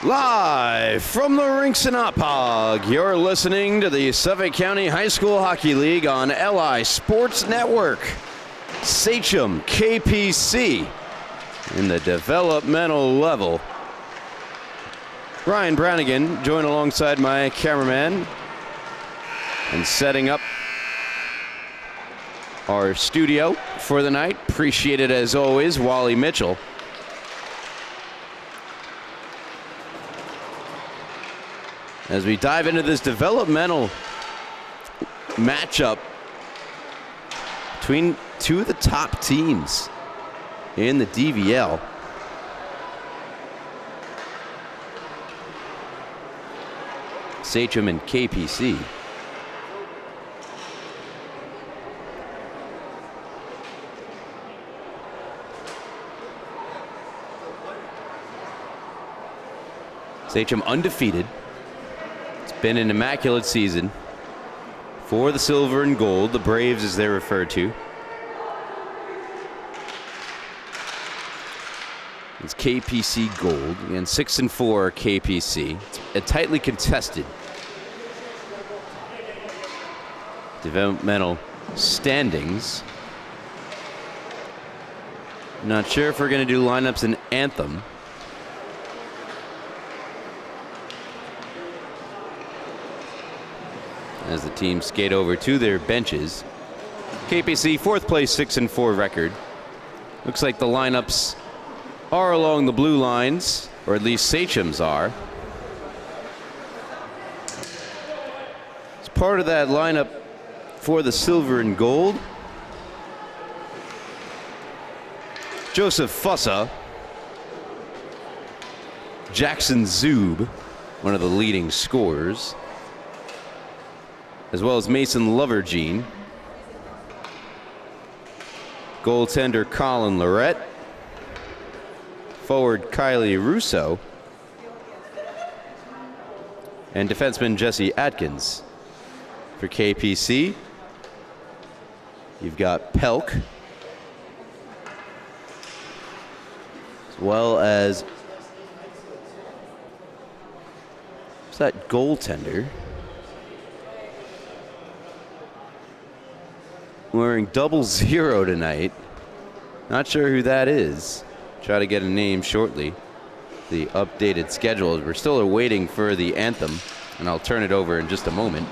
Live from the rinks in Oppog, you're listening to the Suffolk County High School Hockey League on LI Sports Network. Sachem KPC in the developmental level. Ryan Brownigan joined alongside my cameraman and setting up our studio for the night. Appreciate it as always, Wally Mitchell. As we dive into this developmental matchup between two of the top teams in the DVL. Sachem and KPC. Sachem undefeated. Been an immaculate season for the silver and gold, the Braves as they're referred to. It's KPC gold, and 6-4 KPC. It's a tightly contested developmental standings. Not sure if we're going to do lineups and anthem. As the teams skate over to their benches. KPC, fourth place, 6-4 record. Looks like the lineups are along the blue lines, or at least Sachem's are. As part of that lineup for the silver and gold, Joseph Fussa, Jackson Zub, one of the leading scorers, as well as Mason Lovergene, goaltender Colin Lorette, forward Kylie Russo, and defenseman Jesse Atkins. For KPC, you've got Pelk, as well as what's that goaltender? Wearing 00 tonight. Not sure who that is. Try to get a name shortly. The updated schedule. We're still awaiting for the anthem, and I'll turn it over in just a moment.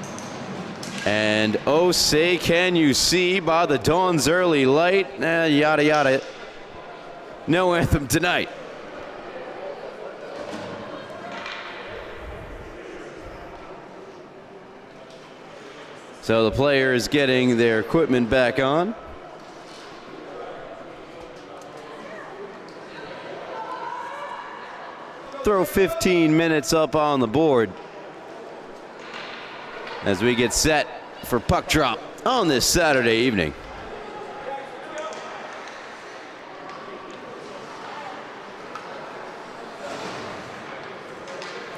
And oh, say can you see by the dawn's early light, yada yada. No anthem tonight. So the players getting their equipment back on. Throw 15 minutes up on the board as we get set for puck drop on this Saturday evening.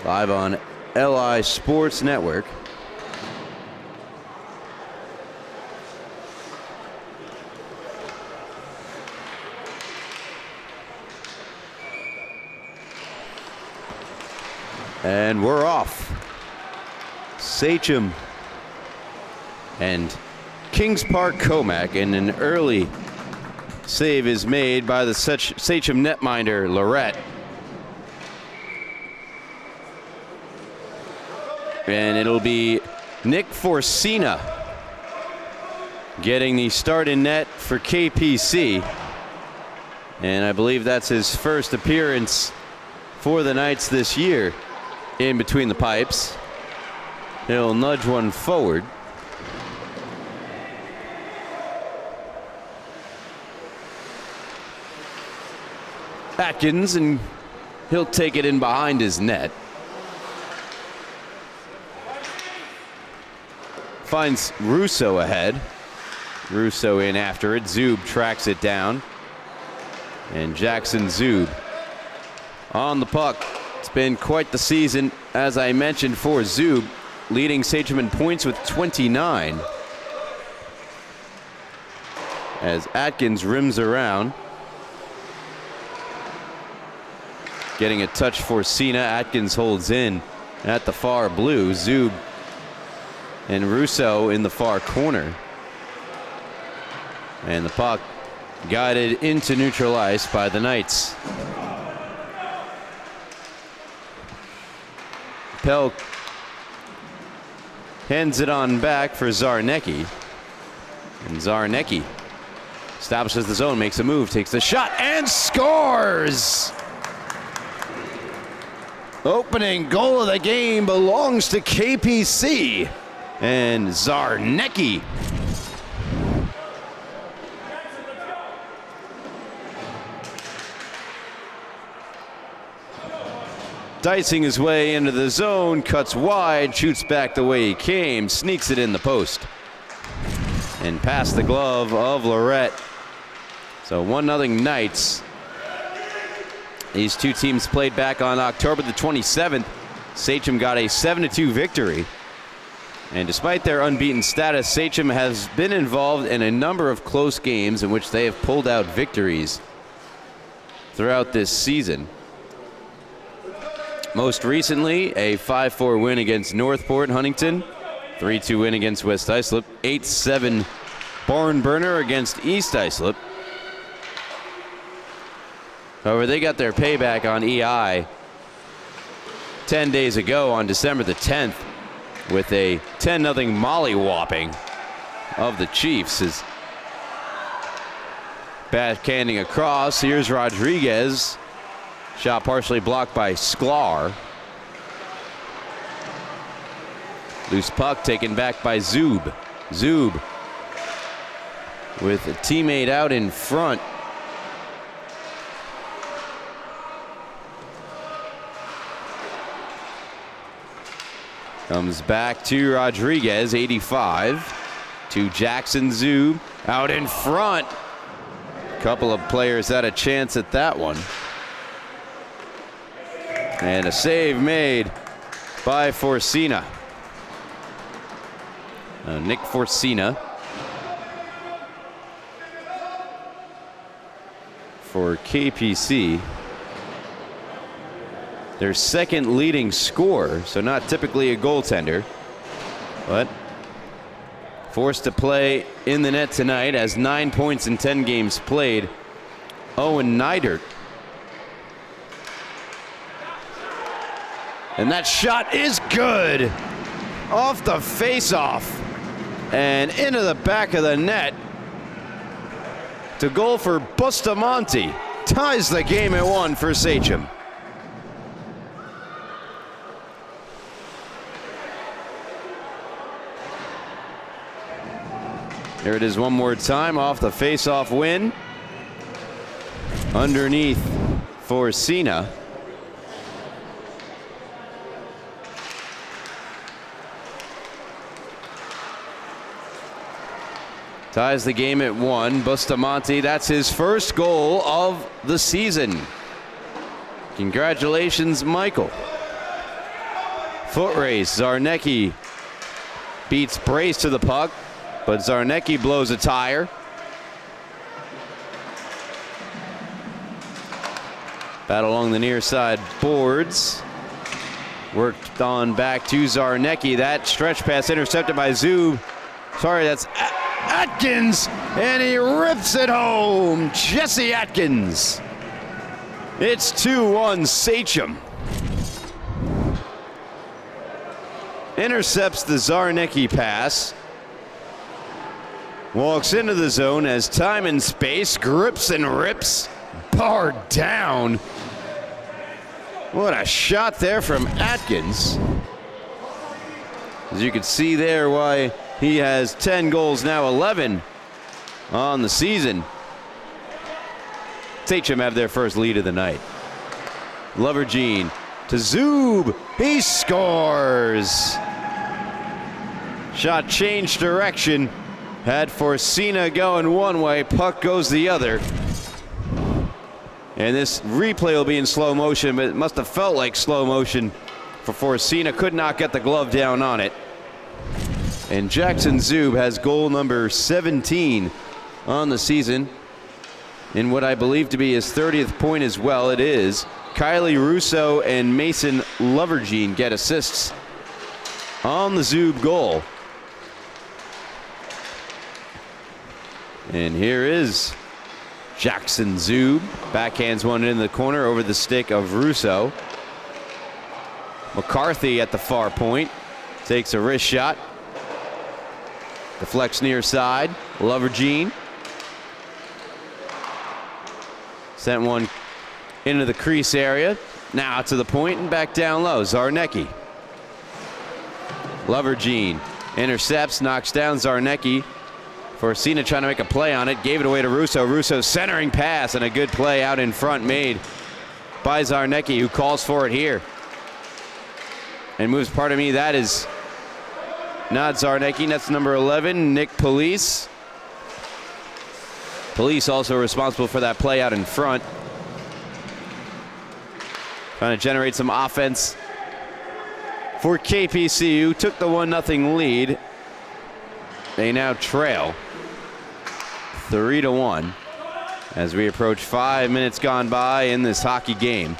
Live on LI Sports Network. And we're off. Sachem and Kings Park Commack, and an early save is made by the Sachem netminder Lorette. And it'll be Nick Forcina getting the start in net for KPC. And I believe that's his first appearance for the Knights this year. In between the pipes. He'll nudge one forward. Atkins, and he'll take it in behind his net. Finds Russo ahead. Russo in after it. Zub tracks it down. And Jackson Zub on the puck. It's been quite the season, as I mentioned, for Zub, leading Sachem in points with 29. As Atkins rims around. getting a touch for Cena. Atkins holds in at the far blue. Zub and Russo in the far corner. And the puck guided into neutral ice by the Knights. Pelk hands it on back for Zarnecki. And Zarnecki establishes the zone, makes a move, takes the shot, and scores! Opening goal of the game belongs to KPC. And Zarnecki dicing his way into the zone, cuts wide, shoots back the way he came, sneaks it in the post. And past the glove of Lorette. So 1-0 Knights. These two teams played back on October the 27th. Sachem got a 7-2 victory. And despite their unbeaten status, Sachem has been involved in a number of close games in which they have pulled out victories throughout this season. Most recently, a 5-4 win against Northport Huntington, 3-2 win against West Islip, 8-7 barn burner against East Islip. However, they got their payback on EI 10 days ago on December the 10th with a 10-0 mollywhopping of the Chiefs. As backhanding across, here's Rodriguez. Shot partially blocked by Sklar. Loose puck taken back by Zub. Zub with a teammate out in front. Comes back to Rodriguez, 85. To Jackson Zub, out in front. A couple of players had a chance at that one. And a save made by Forcina. Nick Forcina for KPC. Their second leading scorer, so not typically a goaltender, but forced to play in the net tonight, has 9 points in 10 games played. Owen Neidert. And that shot is good. Off the face-off and into the back of the net. To goal for Bustamante. Ties the game at 1 for Sachem. There it is one more time, off the face-off win. Underneath for Cena. Ties the game at 1. Bustamante, that's his first goal of the season. Congratulations, Michael. Foot race, Zarnecki beats Brace to the puck, but Zarnecki blows a tire. Battle along the near side boards. Worked on back to Zarnecki. That stretch pass intercepted by Zub. Sorry, that's Atkins, and he rips it home. Jesse Atkins. It's 2-1 Sachem. Intercepts the Zarnecki pass. Walks into the zone as time and space, grips and rips. Barred down. What a shot there from Atkins. As you can see there, why he has 10 goals now, 11 on the season. Sachem have their first lead of the night. Lovergene to Zub. He scores. Shot changed direction. Had Forcina going one way, puck goes the other. And this replay will be in slow motion, but it must have felt like slow motion for Forcina. Could not get the glove down on it. And Jackson Zub has goal number 17 on the season in what I believe to be his 30th point as well. It is. Kylie Russo and Mason Lovergene get assists on the Zoob goal. And here is Jackson Zoob. Backhands one into the corner over the stick of Russo. McCarthy at the far point. Takes a wrist shot. Deflects near side. Lovergene. Sent one into the crease area. Now to the point and back down low. Zarnecki. Lovergene intercepts, knocks down Zarnecki. Forsina trying to make a play on it. Gave it away to Russo. Russo's centering pass and a good play out in front made by Zarnecki, who calls for it here. And moves, pardon me, that is not Zarnecki. That's number 11, Nick Police. Police also responsible for that play out in front. Trying to generate some offense for KPC, who took the 1-0 lead. They now trail 3-1 as we approach 5 minutes gone by in this hockey game.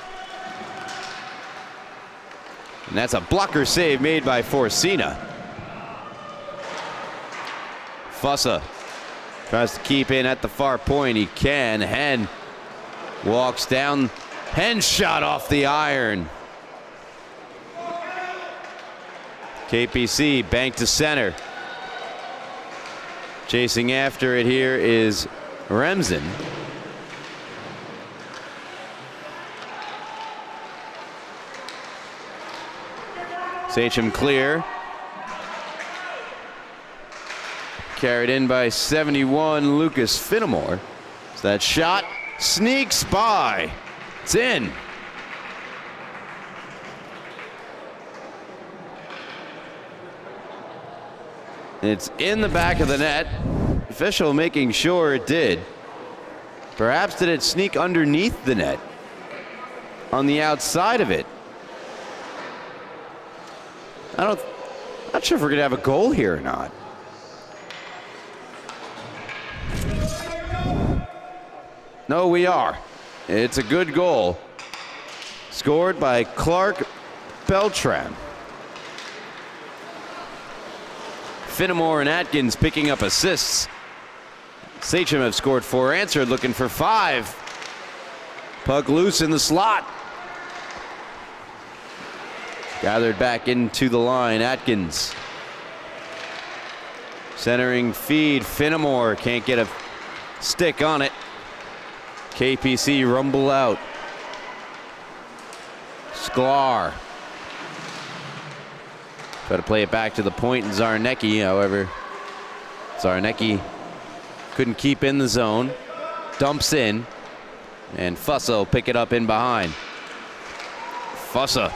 And that's a blocker save made by Forsina. Fussa tries to keep in at the far point. He can. Hen walks down. Hen shot off the iron. KPC banked to center. Chasing after it here is Remsen. Sachem clear. Carried in by 71, Lucas Finnemore. So that shot sneaks by. It's in. It's in the back of the net. Official making sure it did. Perhaps did it sneak underneath the net? On the outside of it? Not sure if we're gonna have a goal here or not. No, we are. It's a good goal. Scored by Clark Beltran. Finnemore and Atkins picking up assists. Sachem have scored 4, answered looking for 5. Puck loose in the slot. Gathered back into the line, Atkins. Centering feed, Finnemore can't get a stick on it. KPC rumble out. Sklar. Try to play it back to the point and Zarnecki, however, Zarnecki couldn't keep in the zone. Dumps in, and Fussa will pick it up in behind. Fussa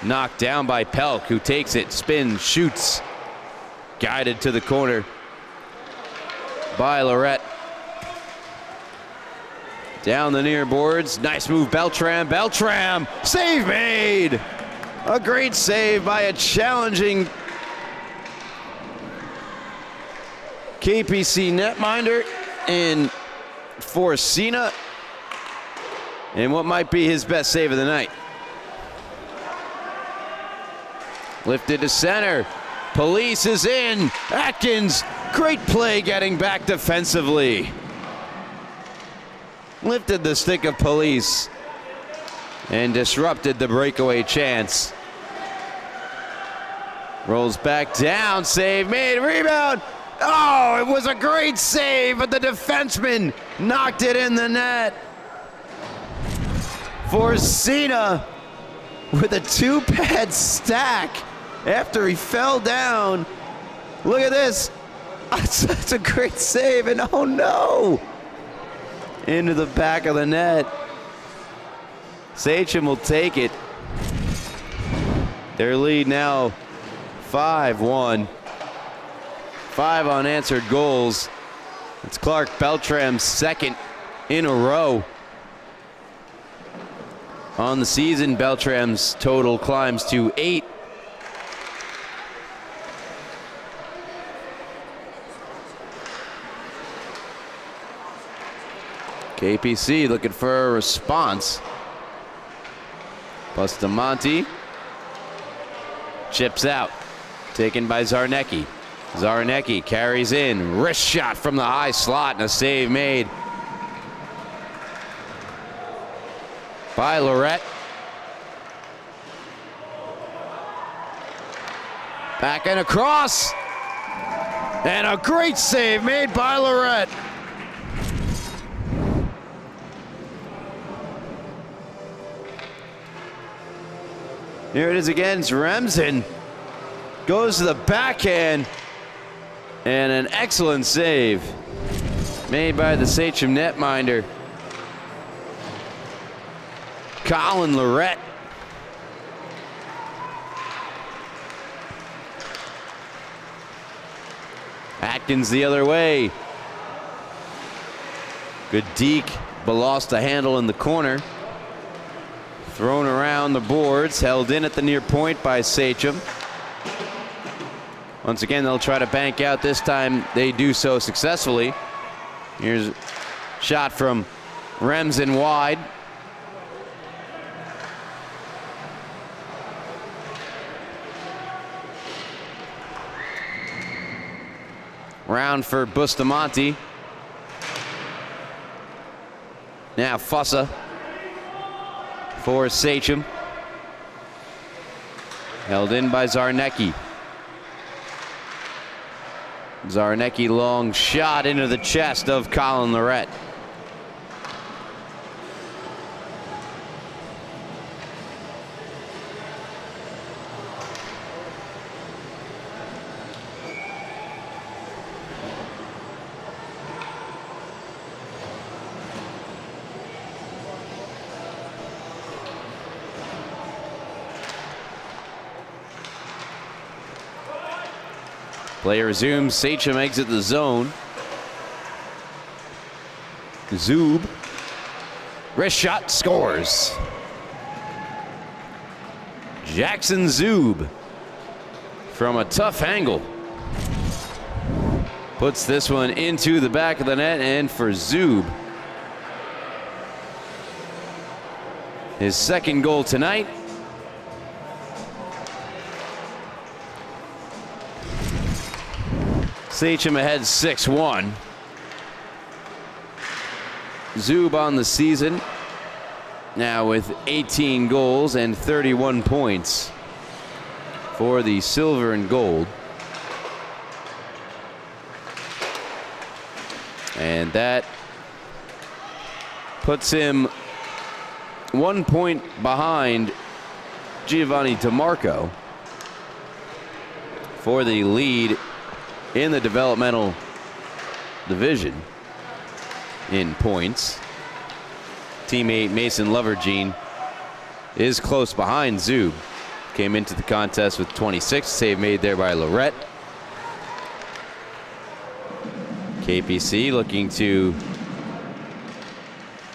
knocked down by Pelk, who takes it, spins, shoots. Guided to the corner by Lorette. Down the near boards, nice move, Beltram. Beltram, save made! A great save by a challenging KPC netminder in Forsina. And what might be his best save of the night. Lifted to center. Police is in. Atkins, great play getting back defensively. Lifted the stick of Police and disrupted the breakaway chance. Rolls back down, save made, rebound. Oh, it was a great save, but the defenseman knocked it in the net. Forsina with a 2-pad stack after he fell down. Look at this. That's a great save, and oh no! Into the back of the net. Sachem will take it. Their lead now 5-1. 5 unanswered goals. It's Clark Beltram's second in a row. On the season, Beltram's total climbs to 8. KPC looking for a response. Bustamante chips out, taken by Zarnecki. Zarnecki carries in, wrist shot from the high slot, and a save made by Lorette. Back and across, and a great save made by Lorette. Here it is again. Remsen goes to the backhand, and an excellent save made by the Sachem netminder, Colin Lorette. Atkins the other way. Good deke, but lost the handle in the corner. Thrown around the boards, held in at the near point by Sachem. Once again, they'll try to bank out. This time they do so successfully. Here's a shot from Remsen wide. Round for Bustamante. Now Fossa for Sachem. Held in by Zarnecki. Zarnecki long shot into the chest of Colin Lorette. Play resumes. Sachem exit the zone. Zub. Wrist shot, scores. Jackson Zub from a tough angle puts this one into the back of the net, and for Zub, his second goal tonight. Sachem ahead 6-1. Zub on the season now with 18 goals and 31 points for the silver and gold. And that puts him 1 point behind Giovanni DeMarco for the lead in the developmental division in points. Teammate Mason Lovergene is close behind Zub. Came into the contest with 26, save made there by Lorette. KPC looking to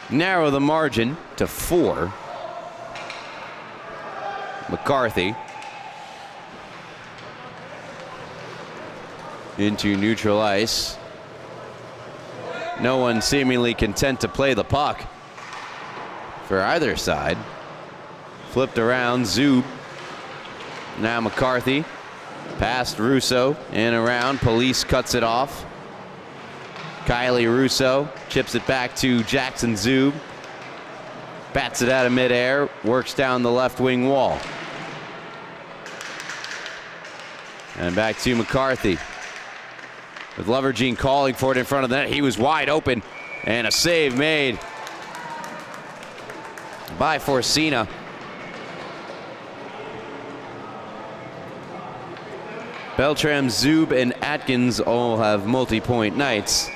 narrow the margin to 4. McCarthy into neutral ice. No one seemingly content to play the puck for either side. Flipped around, Zub. Now McCarthy. Past Russo and around. Police cuts it off. Kylie Russo chips it back to Jackson Zub. Bats it out of midair. Works down the left wing wall. And back to McCarthy. With Lovergene calling for it in front of the net. He was wide open, and a save made by Forcina. Beltram, Zub, and Atkins all have multi-point nights.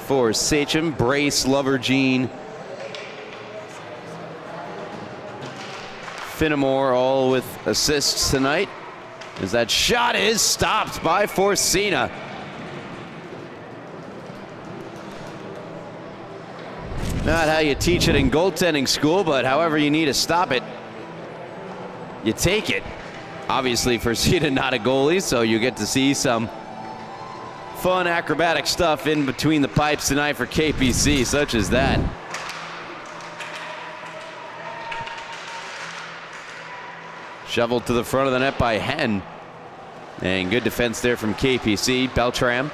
For Sachem, Brace, Lovergene, Finnemore all with assists tonight, as that shot is stopped by Forcina. Not how you teach it in goaltending school, but however you need to stop it, you take it. Obviously Forcina not a goalie, so you get to see some fun acrobatic stuff in between the pipes tonight for KPC, such as that. Shoveled to the front of the net by Hen. And good defense there from KPC. Beltram.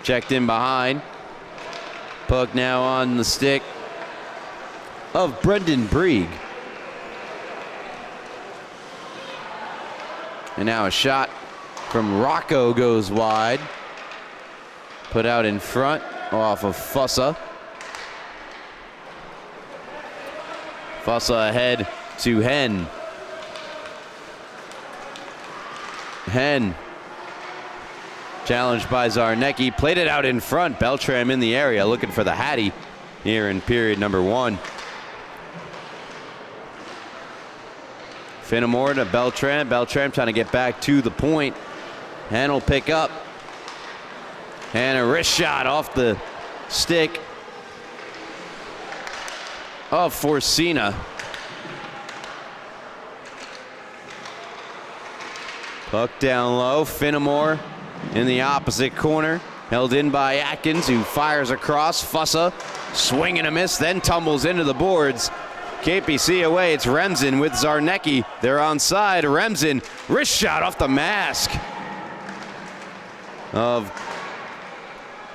Checked in behind. Puck now on the stick of Brendan Brieg. And now a shot from Rocco goes wide. Put out in front off of Fussa. Fussa ahead to Hen. Hen challenged by Zarnecki. Played it out in front. Beltram in the area looking for the Hattie here in period number 1. Finnemore to Beltram. Beltram trying to get back to the point. Hen will pick up. And a wrist shot off the stick of Forcina. Puck down low. Finnemore in the opposite corner. Held in by Atkins, who fires across. Fussa swing and a miss, then tumbles into the boards. KPC away. It's Remsen with Zarnecki. They're onside. Remsen, wrist shot off the mask of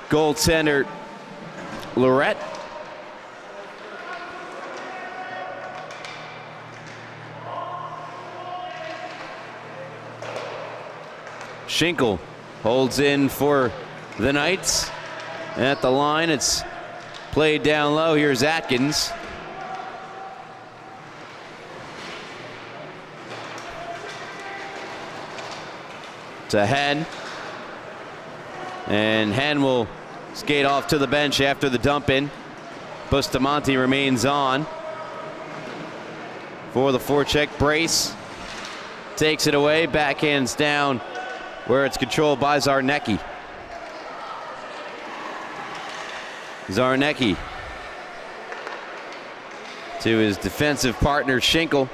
goaltender Lorette. Schinkel holds in for the Knights. At the line, it's played down low. Here's Atkins. To Hen. And Hen will skate off to the bench after the dump in. Bustamante remains on for the forecheck. Brace takes it away, backhands down where it's controlled by Zarnecki. Zarnecki to his defensive partner Schinkel.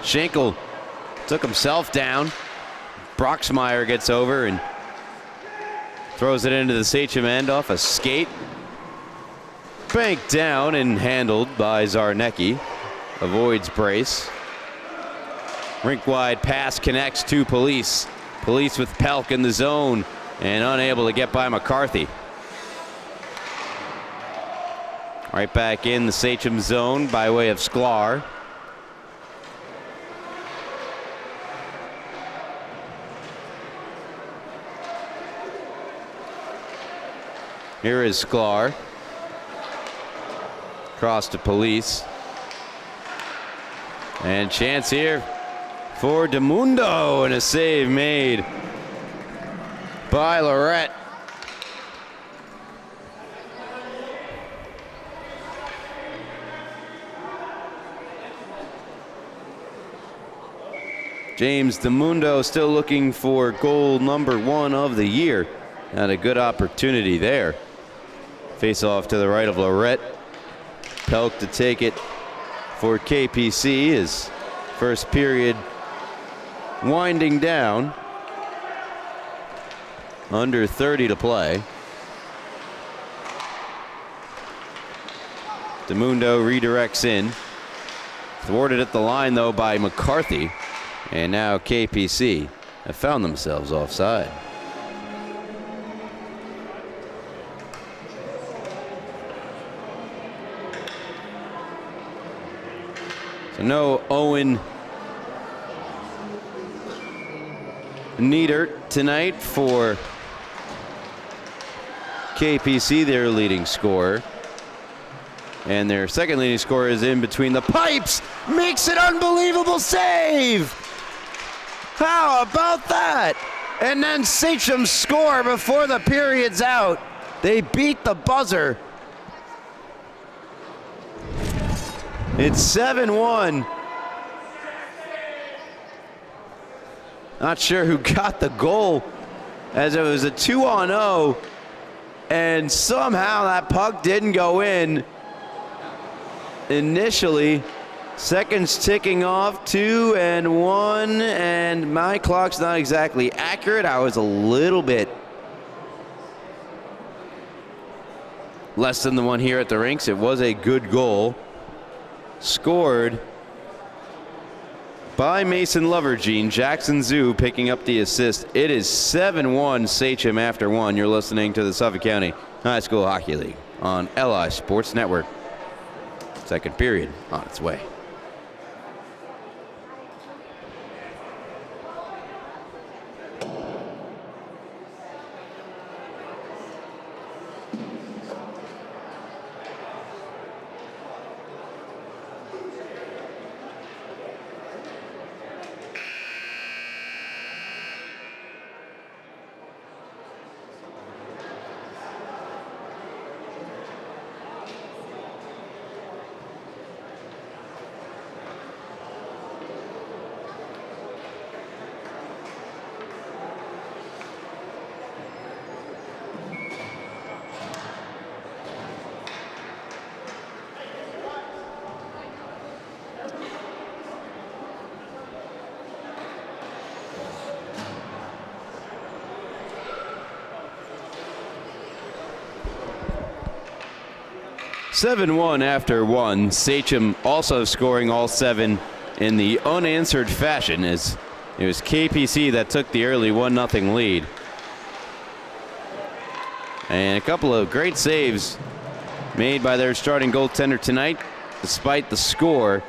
Schinkel took himself down. Broxmeyer gets over and throws it into the Sachem end off a skate. Banked down and handled by Zarnecki. Avoids Brace. Rink-wide pass connects to Police. Police with Pelk in the zone and unable to get by McCarthy. Right back in the Sachem zone by way of Sklar. Here is Sklar. Cross to Police. And chance here for DeMundo, and a save made by Lorette. James DeMundo still looking for goal number 1 of the year. Had a good opportunity there. Face off to the right of Lorette. Pelk to take it for KPC. His first period winding down. Under 30 to play. DeMundo redirects in. Thwarted at the line though by McCarthy. And now KPC have found themselves offside. So no Owen Niedert tonight for KPC, their leading scorer. And their second leading scorer is in between the pipes. Makes an unbelievable save. How about that? And then Sachem score before the period's out. They beat the buzzer. It's 7-1. Not sure who got the goal, as it was a 2-on-0, and somehow that puck didn't go in initially. Seconds ticking off, 2 and 1, and and my clock's not exactly accurate. I was a little bit less than the one here at the rinks. It was a good goal scored by Mason Lovergene. Jackson Zoo picking up the assist. It is 7-1 Sachem after one. You're listening to the Suffolk County High School Hockey League on LI Sports Network. Second period on its way. (7-1) after one. Sachem also scoring all 7 in the unanswered fashion, as it was KPC that took the early 1-0 lead. And a couple of great saves made by their starting goaltender tonight, despite the score,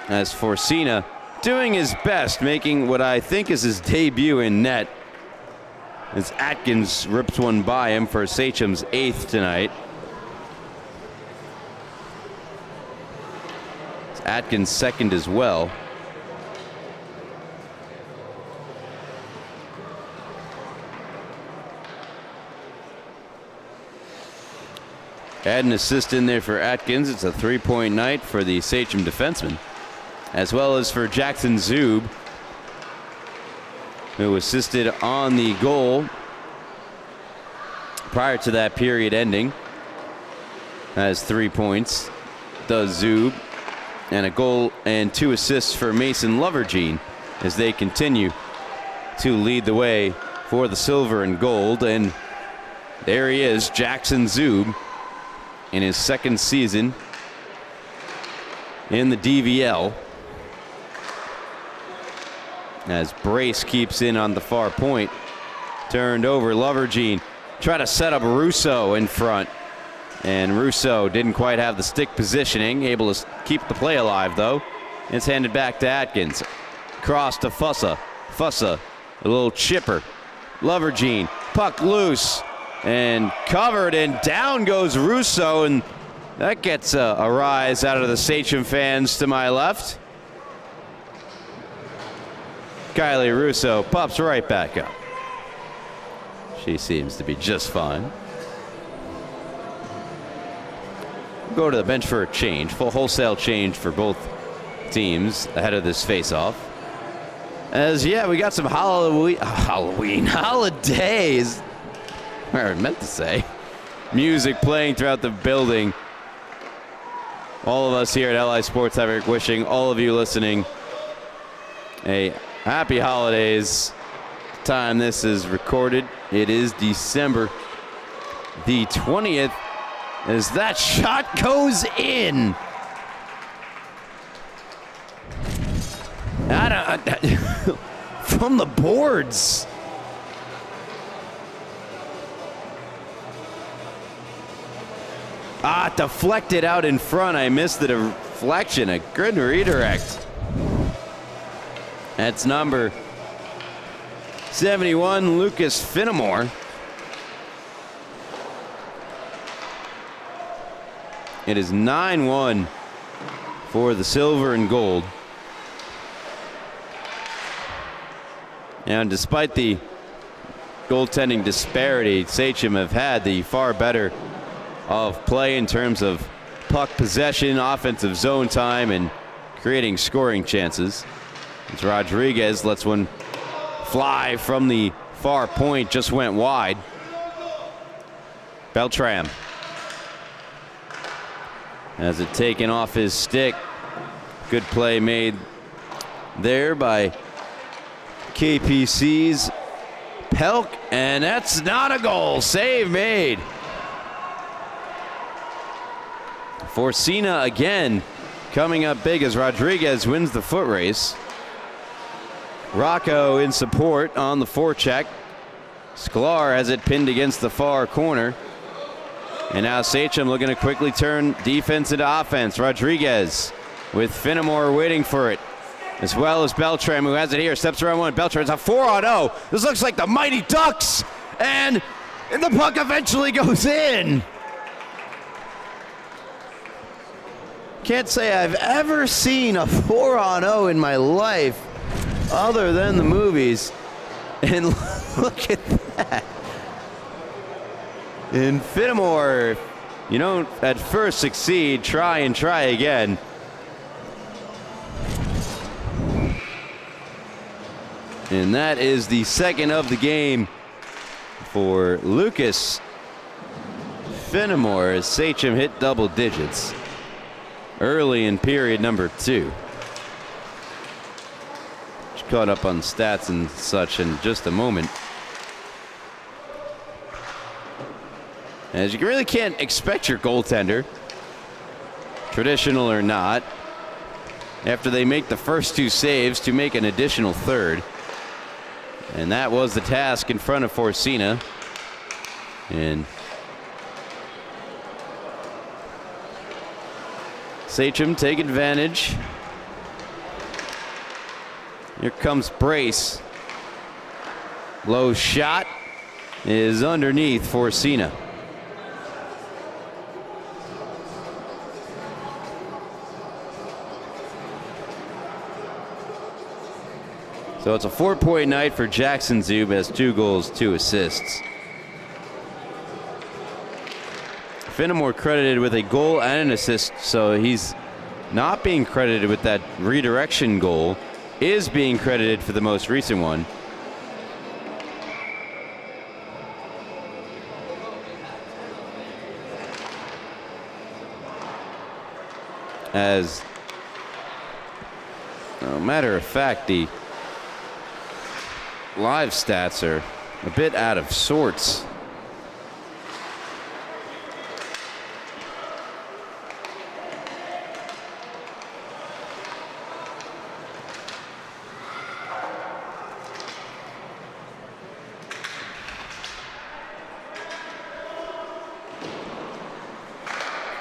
as Forcina doing his best, making what I think is his debut in net, as Atkins rips one by him for Sachem's 8th tonight. Atkins second as well. Add an assist in there for Atkins. It's a 3-point night for the Sachem defenseman, as well as for Jackson Zub, who assisted on the goal prior to that period ending. Has 3 points, does Zub. And a goal and 2 assists for Mason Lovergene as they continue to lead the way for the silver and gold. And there he is, Jackson Zub, in his 2nd season in the DVL. As Brace keeps in on the far point. Turned over, Lovergene try to set up Russo in front. And Russo didn't quite have the stick positioning, able to keep the play alive though. It's handed back to Atkins. Cross to Fussa. Fussa, a little chipper. Lovergene, puck loose and covered, and down goes Russo, and that gets a rise out of the Sachem fans to my left. Kylie Russo pops right back up. She seems to be just fine. Go to the bench for a change, full wholesale change for both teams ahead of this face-off. As we got some holidays, I meant to say, music playing throughout the building. All of us here at LI Sports Network wishing all of you listening a happy holidays. Time this is recorded, it is December the 20th. As that shot goes in. From the boards. Deflected out in front. I missed the deflection. A good redirect. That's number 71, Lucas Finnemore. It is 9-1 for the silver and gold. And despite the goaltending disparity, Sachem have had the far better of play in terms of puck possession, offensive zone time, and creating scoring chances. As Rodriguez lets one fly from the far point, just went wide. Beltram has it taken off his stick. Good play made there by KPC's Pelk, and that's not a goal. Save made. Forcina again coming up big as Rodriguez wins the foot race. Rocco in support on the forecheck. Sklar has it pinned against the far corner. And now Sachem looking to quickly turn defense into offense. Rodriguez with Finnemore waiting for it, as well as Beltram, who has it here. Steps around one. Beltram's a 4-on-0. This looks like the Mighty Ducks. And the puck eventually goes in. Can't say I've ever seen a 4-on-0 in my life other than the movies. And look at that. And Finnemore, you don't at first succeed, try and try again. And that is the second of the game for Lucas Finnemore as Sachem hit double digits early in period number 2. Just caught up on stats and such in just a moment. As you really can't expect your goaltender, traditional or not, after they make the first 2 saves, to make an additional third. And that was the task in front of Forcina. And Sachem take advantage. Here comes Brace. Low shot is underneath Forcina. So it's a 4-point night for Jackson Zub, has 2 goals, 2 assists. Finnemore credited with a goal and an assist, so he's not being credited with that redirection goal, is being credited for the most recent one. As a matter of fact, the live stats are a bit out of sorts.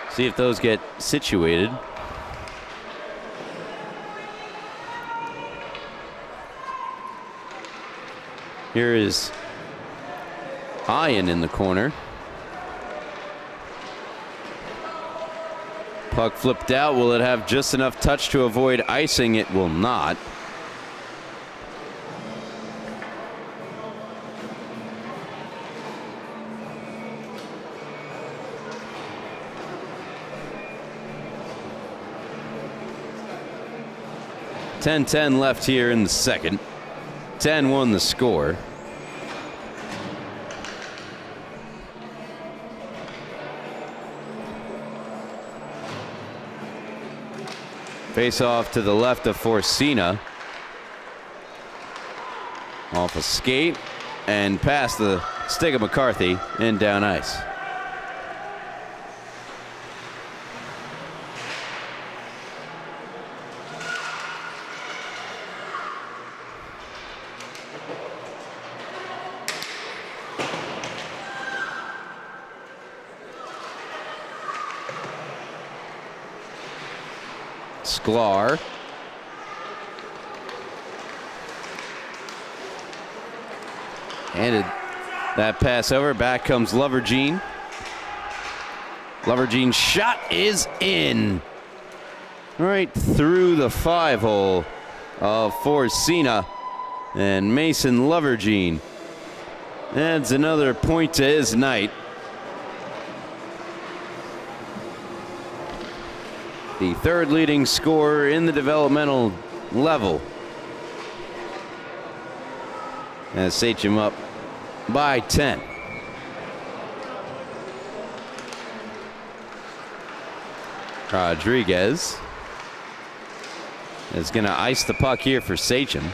See if those get situated. Here is Ian in the corner. Puck flipped out. Will it have just enough touch to avoid icing? It will not. .10 left here in the second. 10-1 the score. Face off to the left of Forcina. Off a skate and past the stick of McCarthy and down ice. Sklar. Handed that pass over. Back comes Lovergene. Lovergene's shot is in. Right through the 5-hole of Forcina. And Mason Lovergene adds another point to his night. The third leading scorer in the developmental level. As Sachem up by 10. Rodriguez is going to ice the puck here for Sachem.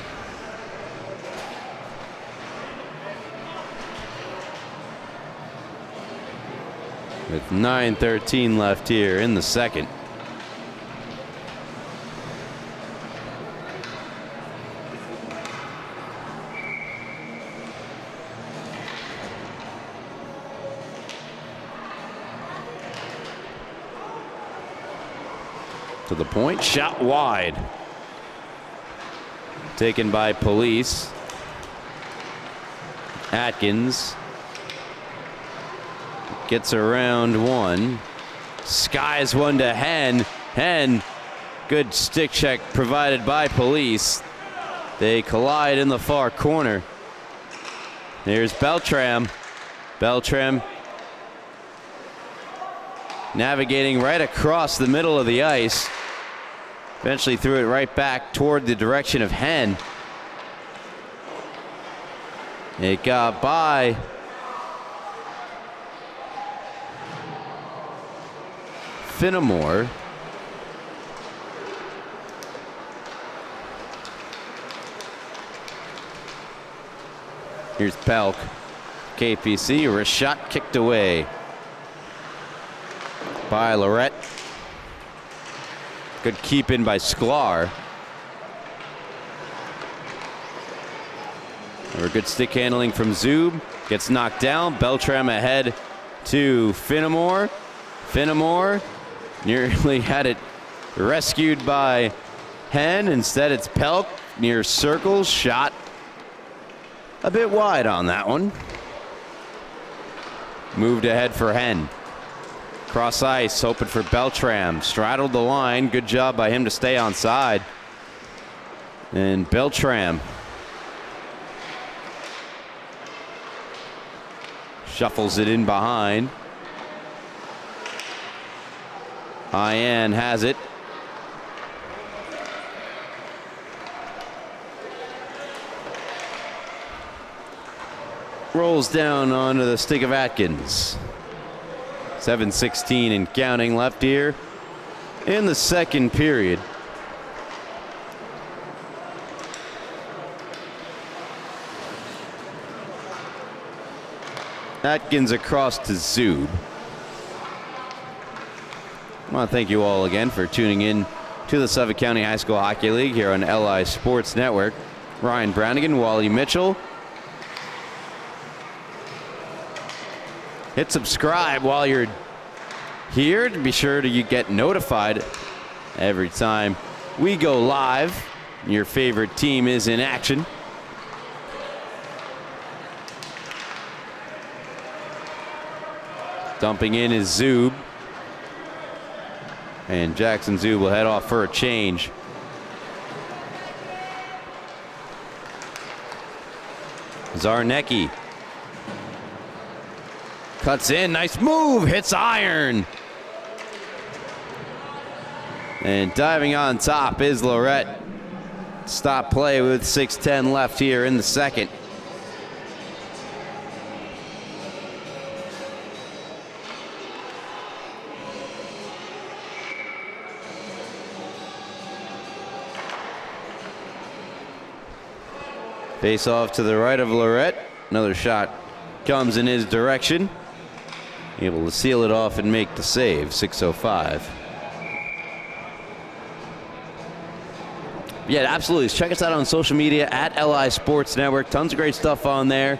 with 9:13 left here in the second. To the point, shot wide. Taken by Police. Atkins gets around one. Skies one to Hen. Hen, good stick check provided by Police. They collide in the far corner. There's Beltram. Beltram navigating right across the middle of the ice. Eventually threw it right back toward the direction of Hen. It got by Finnemore. Here's Pelk. KPC, or a shot kicked away by Lorette. Good keep in by Sklar. Or good stick handling from Zub. Gets knocked down. Beltram ahead to Finnemore. Finnemore nearly had it rescued by Hen. Instead, it's Pelk near circles. Shot a bit wide on that one. Moved ahead for Hen. Cross ice, hoping for Beltram. Straddled the line. Good job by him to stay on side. And Beltram shuffles it in behind. Hyan has it. Rolls down onto the stick of Atkins. 7:16 and counting left here in the second period. Atkins across to Zub. I want to thank you all again for tuning in to the Suffolk County High School Hockey League here on LI Sports Network. Ryan Brownigan, Wally Mitchell. Hit subscribe while you're here to be sure to you get notified every time we go live. Your favorite team is in action. Dumping in is Zub. And Jackson Zub will head off for a change. Zarnecki cuts in, nice move, hits iron. And diving on top is Lorette. Stop play with 6:10 left here in the second. Face off to the right of Lorette. Another shot comes in his direction. Able to seal it off and make the save. 6:05. Yeah, absolutely. Check us out on social media at LI Sports Network. Tons of great stuff on there.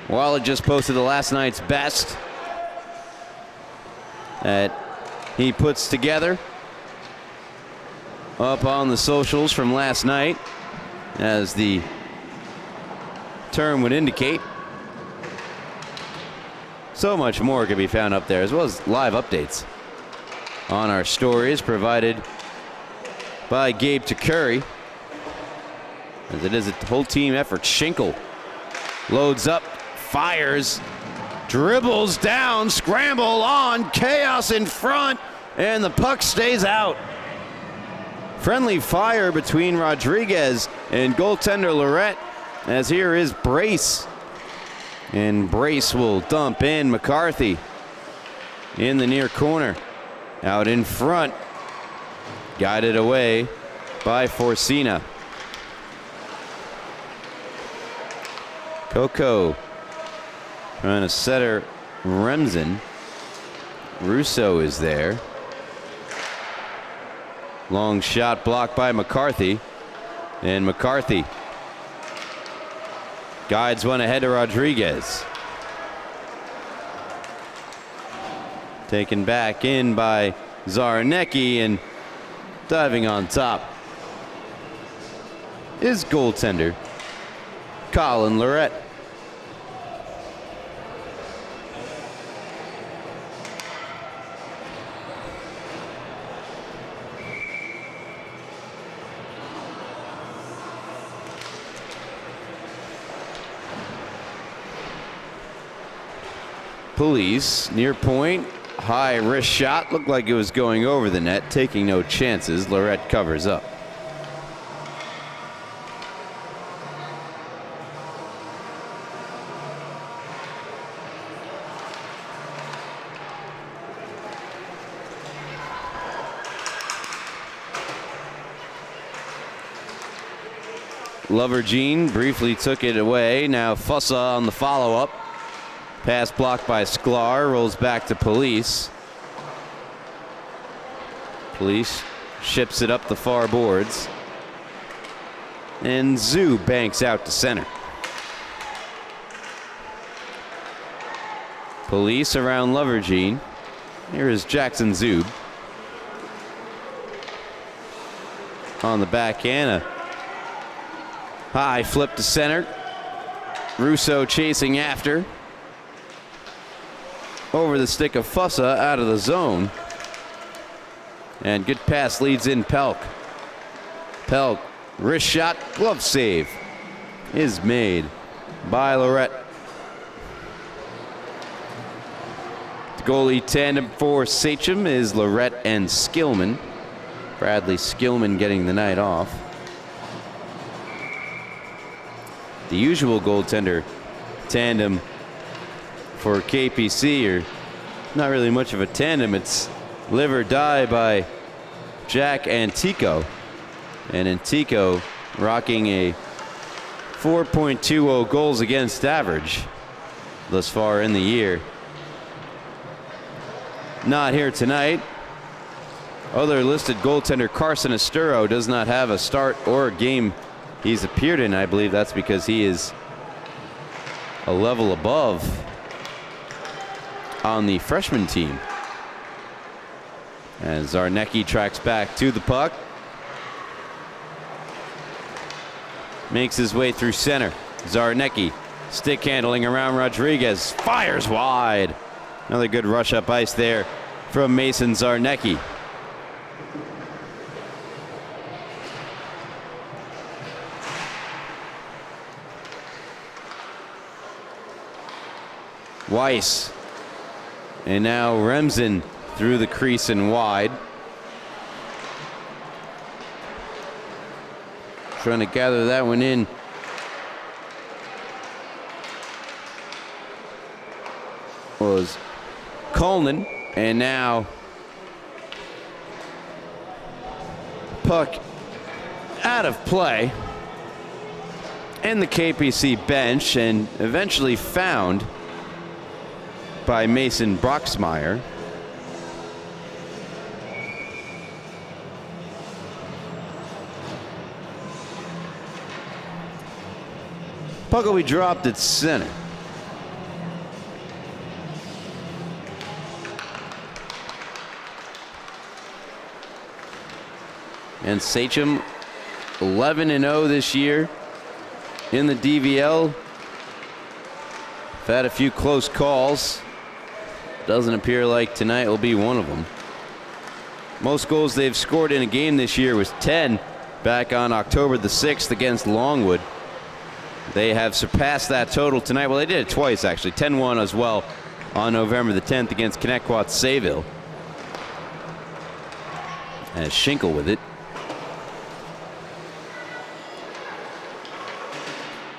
Walla just posted the last night's best that he puts together up on the socials from last night, as the term would indicate. So much more can be found up there, as well as live updates on our stories provided by Gabe Takuri, as it is a whole team effort. Schinkel loads up, fires, dribbles down, scramble on, chaos in front, and the puck stays out. Friendly fire between Rodriguez and goaltender Lorette, as here is Brace. And Brace will dump in McCarthy in the near corner. Out in front, guided away by Forcina. Coco trying to center Remsen. Russo is there. Long shot blocked by McCarthy. And McCarthy guides one ahead to Rodriguez. Taken back in by Zarnecki, and diving on top is goaltender Colin Lorette. Police near point, high wrist shot, looked like it was going over the net, taking no chances. Lorette covers up. Lovergene briefly took it away. Now Fussa on the follow-up. Pass blocked by Sklar, rolls back to Police. Police ships it up the far boards. And Zoo banks out to center. Police around Lovergene. Here is Jackson Zub. On the backhand, a high flip to center. Russo chasing after. Over the stick of Fussa, out of the zone. And good pass leads in Pelk. Pelk, wrist shot, glove save is made by Lorette. The goalie tandem for Sachem is Lorette and Skillman. Bradley Skillman getting the night off. The usual goaltender tandem for KPC are not really much of a tandem. It's live or die by Jack Antico. And Antico rocking a 4.20 goals against average thus far in the year. Not here tonight. Other listed goaltender Carson Esturo does not have a start or a game he's appeared in. I believe that's because he is a level above on the freshman team. As Zarnecki tracks back to the puck. Makes his way through center. Zarnecki stick handling around Rodriguez. Fires wide. Another good rush up ice there from Mason Zarnecki. Weiss. And now Remsen through the crease and wide. Trying to gather that one in. Was Coleman. And now puck out of play. And the KPC bench, and eventually found by Mason Broxmeyer. Puck will be dropped at center. And Sachem 11-0 this year in the DVL. Had a few close calls. Doesn't appear like tonight will be one of them. Most goals they've scored in a game this year was 10 back on October the 6th against Longwood. They have surpassed that total tonight. Well, they did it twice, actually. 10-1 as well on November the 10th against Connecticut Sayville. And Schinkel with it.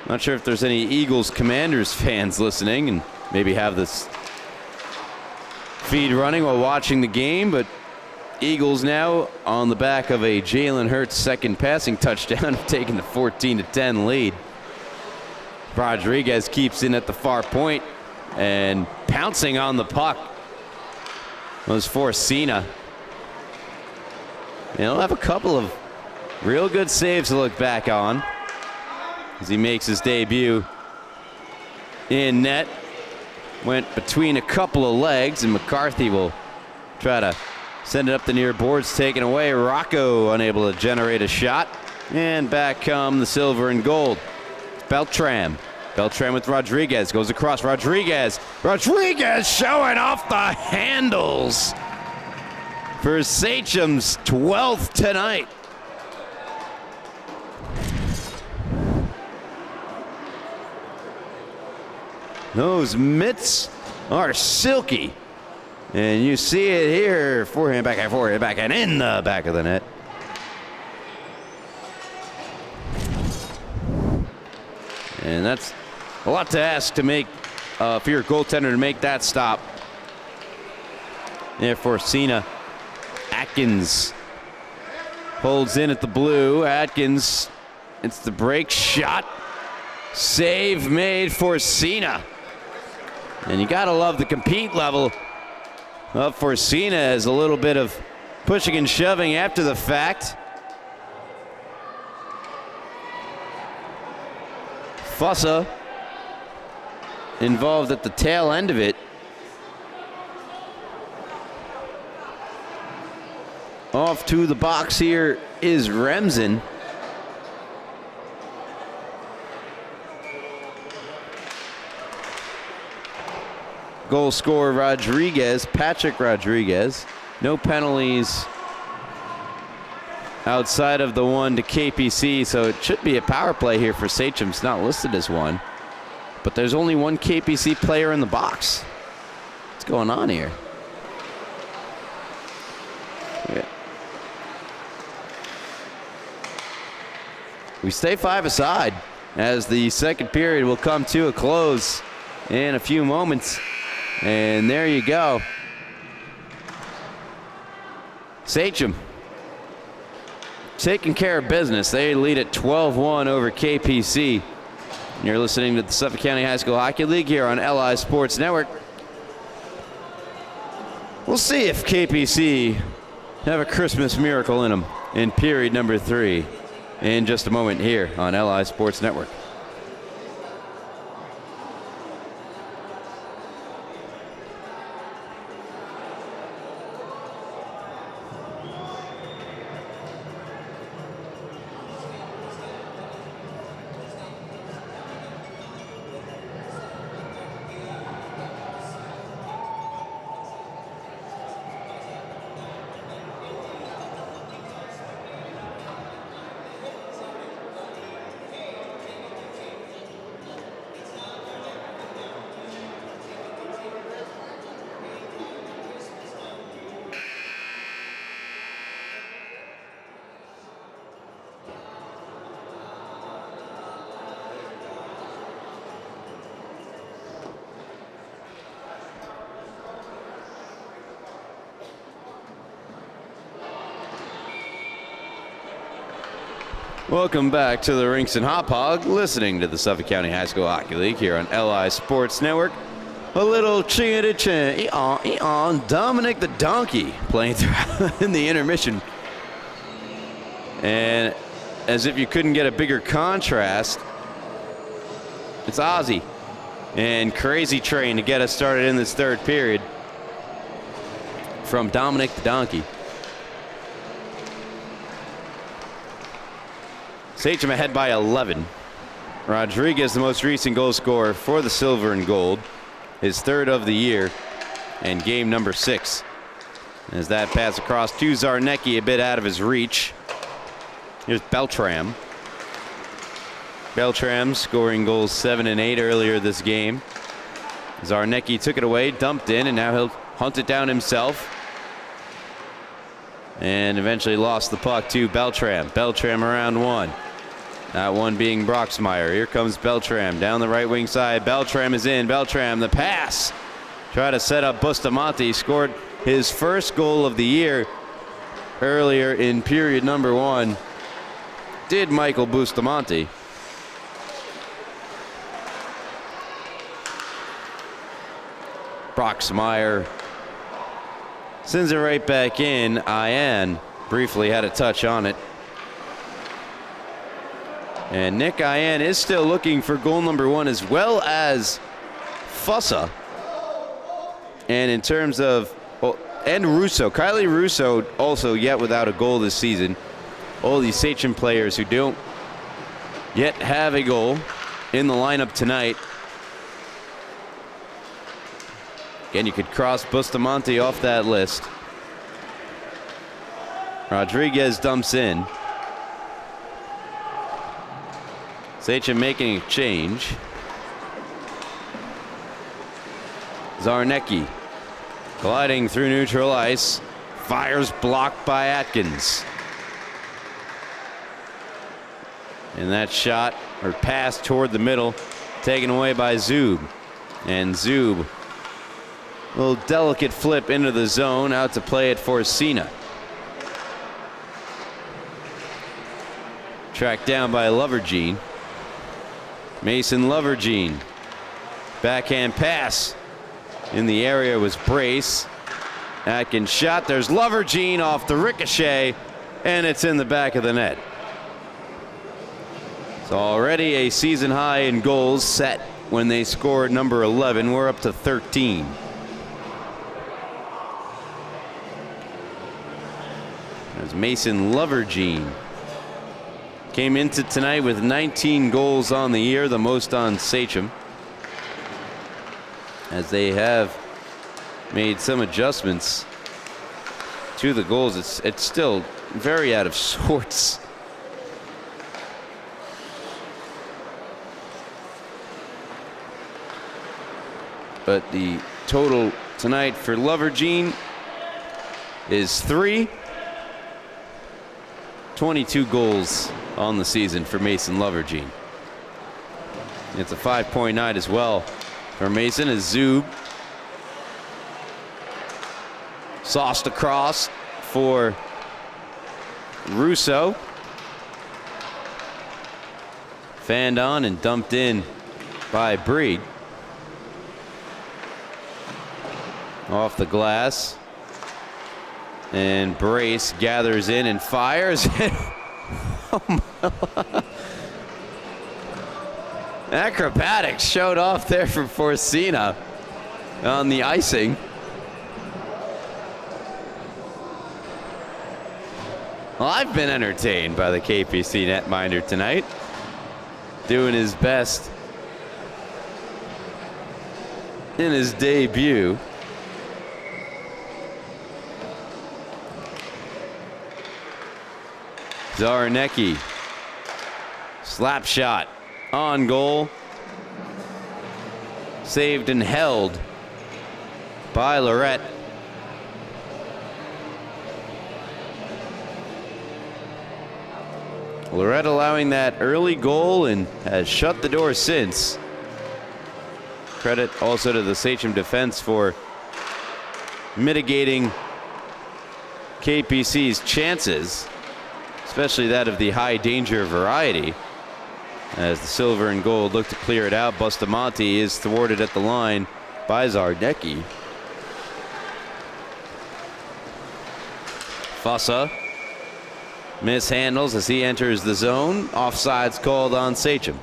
Not sure if there's any Eagles Commanders fans listening and maybe have this feed running while watching the game, but Eagles now on the back of a Jalen Hurts second passing touchdown, taking the 14-10 lead. Rodriguez keeps in at the far point and pouncing on the puck was Forcina. He'll have a couple of real good saves to look back on as he makes his debut in net. Went between a couple of legs, and McCarthy will try to send it up the near boards, taken away. Rocco unable to generate a shot. And back come the silver and gold. Beltran. Beltran with Rodriguez. Goes across. Rodriguez. Rodriguez showing off the handles for Sachem's 12th tonight. Those mitts are silky. And you see it here. Forehand, backhand, in the back of the net. And that's a lot to ask to make for your goaltender to make that stop. There for Forcina. Atkins holds in at the blue. Atkins, it's the break shot. Save made for Forcina. And you gotta love the compete level of Forcina as a little bit of pushing and shoving after the fact. Fussa involved at the tail end of it. Off to the box here is Remsen. Goal scorer Rodriguez, Patrick Rodriguez. No penalties outside of the one to KPC, so it should be a power play here for Sachem. It's not listed as one, but there's only one KPC player in the box. What's going on here? Yeah. We stay 5 aside as the second period will come to a close in a few moments. And there you go. Sachem taking care of business. They lead at 12-1 over KPC. You're listening to the Suffolk County High School Hockey League here on LI Sports Network. We'll see if KPC have a Christmas miracle in them in period number 3 in just a moment here on LI Sports Network. Welcome back to the Rinks and Hop Hog, listening to the Suffolk County High School Hockey League here on LI Sports Network. A little chin-to-chin, Dominic the Donkey playing throughout in the intermission. And as if you couldn't get a bigger contrast, it's Ozzy and Crazy Train to get us started in this third period from Dominic the Donkey. Sachem ahead by 11. Rodriguez, the most recent goal scorer for the silver and gold, his third of the year, and game number 6. As that pass across to Zarnecki, a bit out of his reach. Here's Beltram. Beltram scoring goals 7 and 8 earlier this game. Zarnecki took it away, dumped in, and now he'll hunt it down himself. And eventually lost the puck to Beltram. Beltram around one. That one being Broxmeyer. Here comes Beltram down the right wing side. Beltram is in. Beltram, the pass. Try to set up Bustamante. Scored his first goal of the year earlier in period number 1. Did Michael Bustamante. Broxmeyer Sends it right back in. Ian briefly had a touch on it. And Nick Ian is still looking for goal number 1, as well as Fussa. And in terms of, and Russo. Kylie Russo also yet without a goal this season. All these Sachem players who don't yet have a goal in the lineup tonight. Again, you could cross Bustamante off that list. Rodriguez dumps in. Sachem making a change. Zarnecki gliding through neutral ice. Fires blocked by Atkins. And that shot or pass toward the middle taken away by Zub. And Zub, a little delicate flip into the zone, out to play it for Cena. Tracked down by Lovergene. Mason Lovergene. Backhand pass. In the area was Brace. Atkins shot. There's Lovergene off the ricochet, and it's in the back of the net. It's already a season high in goals set when they scored number 11. We're up to 13. As Mason Lovergene came into tonight with 19 goals on the year, the most on Sachem, as they have made some adjustments to the goals. It's still very out of sorts. But the total tonight for Lovergene is 3. 22 goals on the season for Mason Lovergene. It's a 5-point night as well for Mason, as Zub sauced across for Russo. Fanned on and dumped in by Breed. Off the glass. And Brace gathers in and fires. Acrobatics showed off there from Forcina on the icing. Well, I've been entertained by the KPC netminder tonight, doing his best in his debut. Zarnecki, slap shot on goal, saved and held by Lorette. Lorette allowing that early goal and has shut the door since. Credit also to the Sachem defense for mitigating KPC's chances, especially that of the high danger variety. As the silver and gold look to clear it out, Bustamante is thwarted at the line by Zarnecki. Fussa mishandles as he enters the zone. Offside's called on Sachem.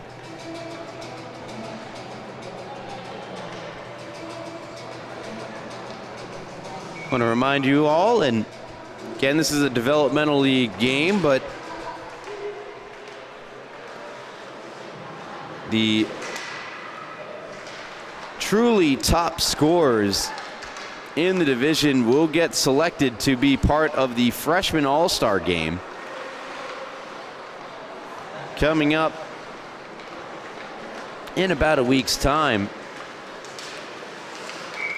I want to remind you all, and again, this is a developmental league game, but the truly top scorers in the division will get selected to be part of the freshman all-star game coming up in about a week's time,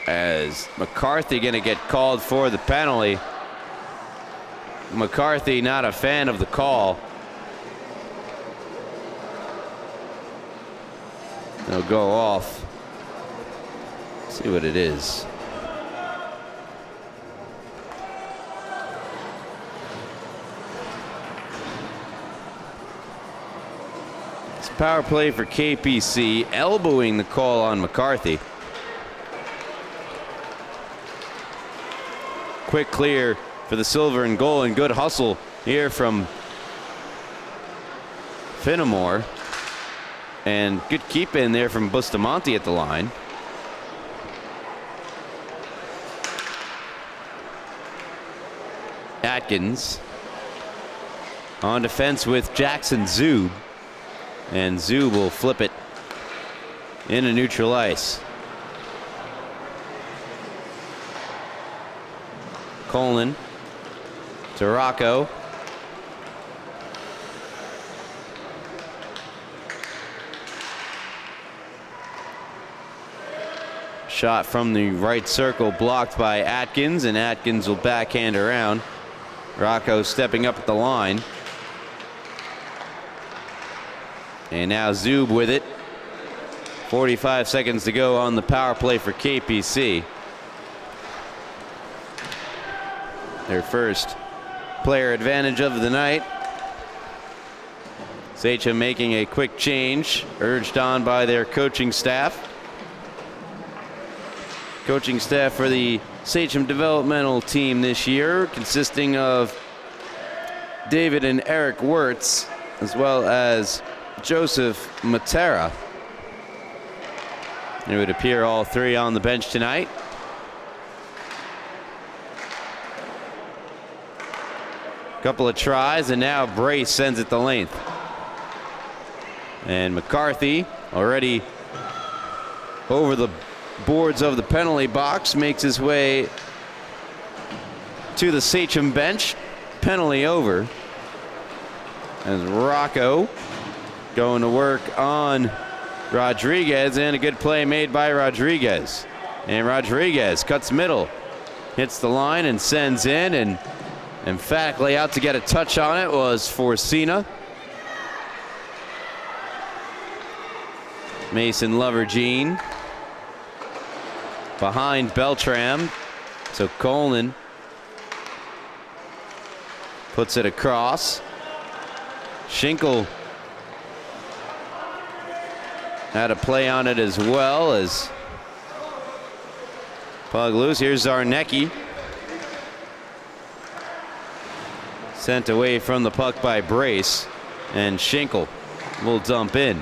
as McCarthy going to get called for the penalty. McCarthy not a fan of the call. They'll go off. Let's see what it is. It's power play for KPC, elbowing the call on McCarthy. quick clear for the silver and gold, and good hustle here from Finnemore. And good keep in there from Bustamante at the line. Atkins on defense with Jackson Zub. And Zub will flip it into neutral ice. Colin to Rocco. Shot from the right circle blocked by Atkins, and Atkins will backhand around. Rocco stepping up at the line. And now Zub with it. 45 seconds to go on the power play for KPC. Their first player advantage of the night. Sachem making a quick change, urged on by their coaching staff. Coaching staff for the Sachem developmental team this year, consisting of David and Eric Wirtz, as well as Joseph Matera. It would appear all three on the bench tonight. Couple of tries, and now Brace sends it the length. And McCarthy, already over the boards of the penalty box, makes his way to the Sachem bench. Penalty over. As Rocco going to work on Rodriguez, and a good play made by Rodriguez. And Rodriguez cuts middle, hits the line and sends in, and emphatically out to get a touch on it was Forcina. Mason Lovergene behind Beltram. So Coleman puts it across. Schinkel had a play on it as well as pug loose. Here's Zarnecki. Sent away from the puck by Brace, and Schinkel will dump in.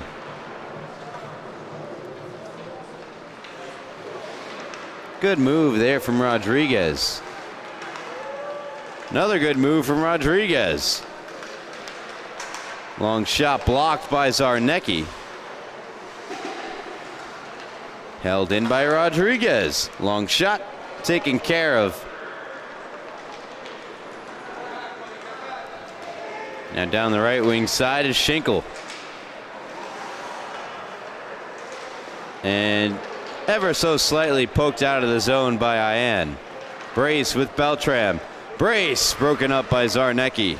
Good move there from Rodriguez. Another good move from Rodriguez. Long shot blocked by Zarnecki. Held in by Rodriguez. Long shot taken care of. Now down the right wing side is Schinkel. And ever so slightly poked out of the zone by Ayan. Brace with Beltram. Brace broken up by Zarnecki.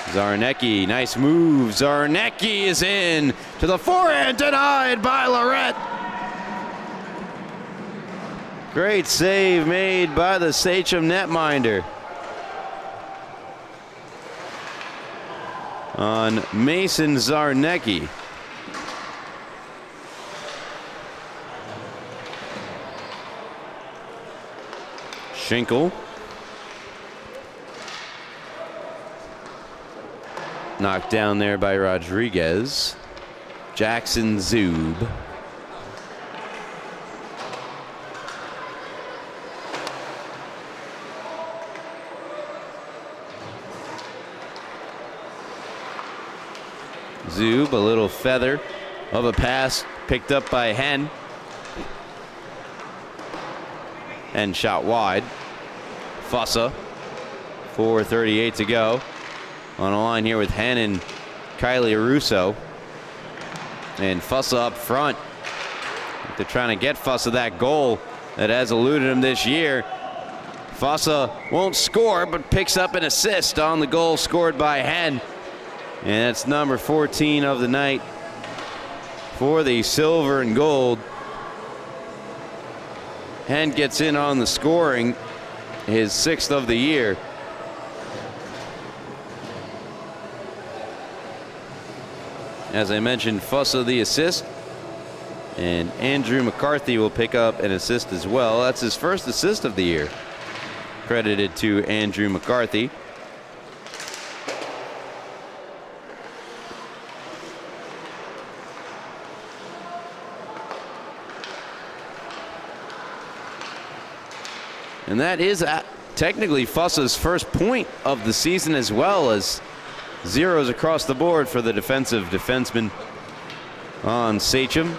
Zarnecki, nice move. Zarnecki is in to the forehand, denied by Lorette. Great save made by the Sachem netminder on Mason Zarnecki. Schinkel. Knocked down there by Rodriguez. Jackson Zub. Zub, a little feather of a pass picked up by Hen. And shot wide. Fussa. 4:38 to go. On a line here with Hen and Kylie Russo. And Fussa up front. They're trying to get Fussa that goal that has eluded him this year. Fussa won't score, but picks up an assist on the goal scored by Hen. And that's number 14 of the night for the silver and gold. Hen gets in on the scoring, his 6th of the year. As I mentioned, Fussa the assist. And Andrew McCarthy will pick up an assist as well. That's his first assist of the year. Credited to Andrew McCarthy. And that is technically Fussa's first point of the season, as well as zeros across the board for the defensive defenseman on Sachem.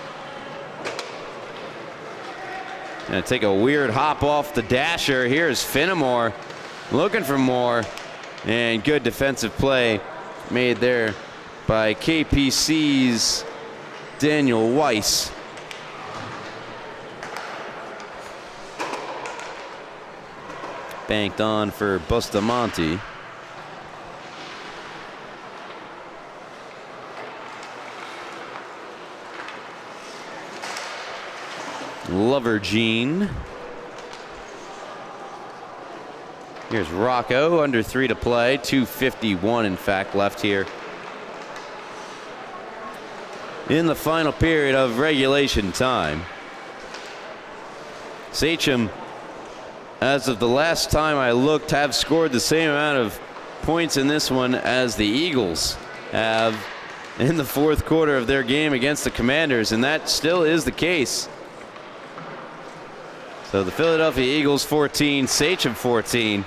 Gonna take a weird hop off the dasher. Here's Finnemore looking for more, and good defensive play made there by KPC's Daniel Weiss. Banked on for Bustamante. Lovergene. Here's Rocco, under 3 to play. 2:51 in fact left here in the final period of regulation time. Sachem, as of the last time I looked, have scored the same amount of points in this one as the Eagles have in the fourth quarter of their game against the Commanders, and that still is the case. So the Philadelphia Eagles 14, Sachem 14.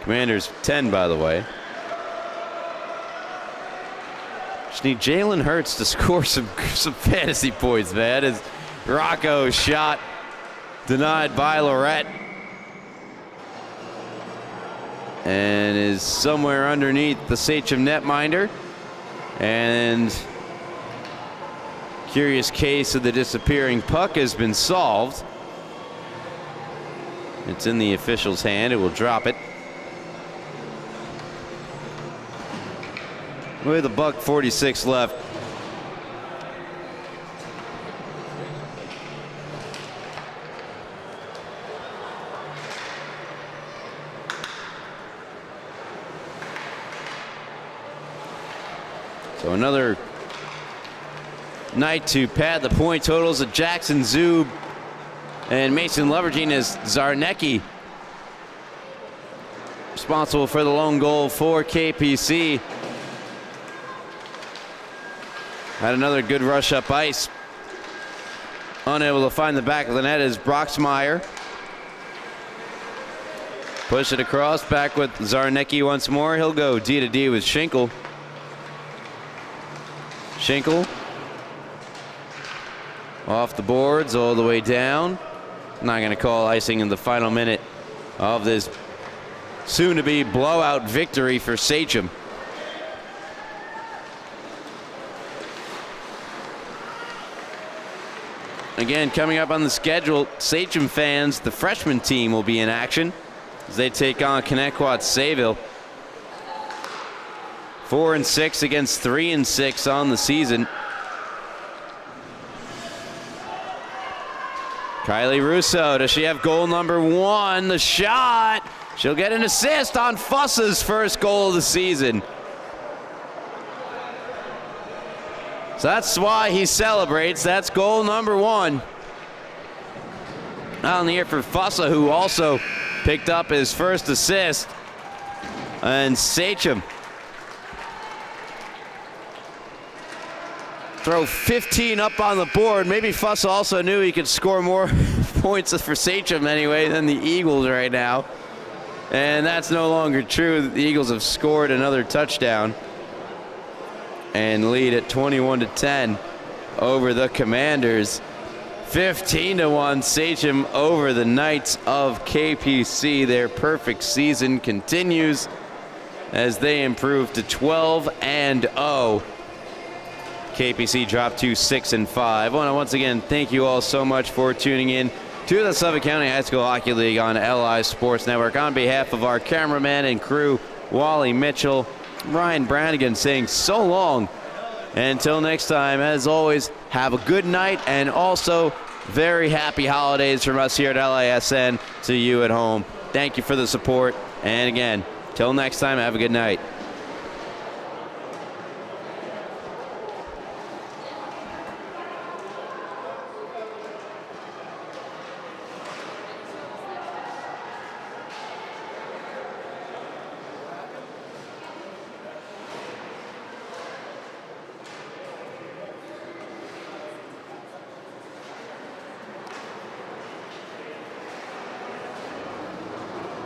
Commanders 10, by the way. Just need Jalen Hurts to score some fantasy points, man. As Rocco's shot denied by Lorette, and is somewhere underneath the Sachem netminder. And curious case of the disappearing puck has been solved. It's in the official's hand. It will drop it. With a $1:46 left. So another night to pad the point totals of Jackson Zub and Mason Lovergene, as Zarnecki responsible for the lone goal for KPC. Had another good rush up ice. Unable to find the back of the net is Broxmeyer. Push it across, back with Zarnecki once more. He'll go D to D with Schinkel. Schinkel off the boards all the way down. Not going to call icing in the final minute of this soon-to-be blowout victory for Sachem. Again, coming up on the schedule, Sachem fans, the freshman team will be in action as they take on Connecticut Sayville. 4-6 against 3-6 on the season. Kylie Russo, does she have goal number 1? The shot. She'll get an assist on Fussa's first goal of the season. So that's why he celebrates. That's goal number 1. On the air for Fussa, who also picked up his first assist. And Sachem throw 15 up on the board. Maybe Fussa also knew he could score more points for Sachem anyway than the Eagles right now. And that's no longer true. The Eagles have scored another touchdown and lead at 21-10 over the Commanders. 15-1 Sachem over the Knights of KPC. Their perfect season continues as they improve to 12-0. KPC dropped to 6-5. I want to once again thank you all so much for tuning in to the Suffolk County High School Hockey League on LI Sports Network. On behalf of our cameraman and crew, Wally Mitchell, Ryan Brannigan, saying so long. Until next time, as always, have a good night and also very happy holidays from us here at LISN to you at home. Thank you for the support. And again, till next time, have a good night.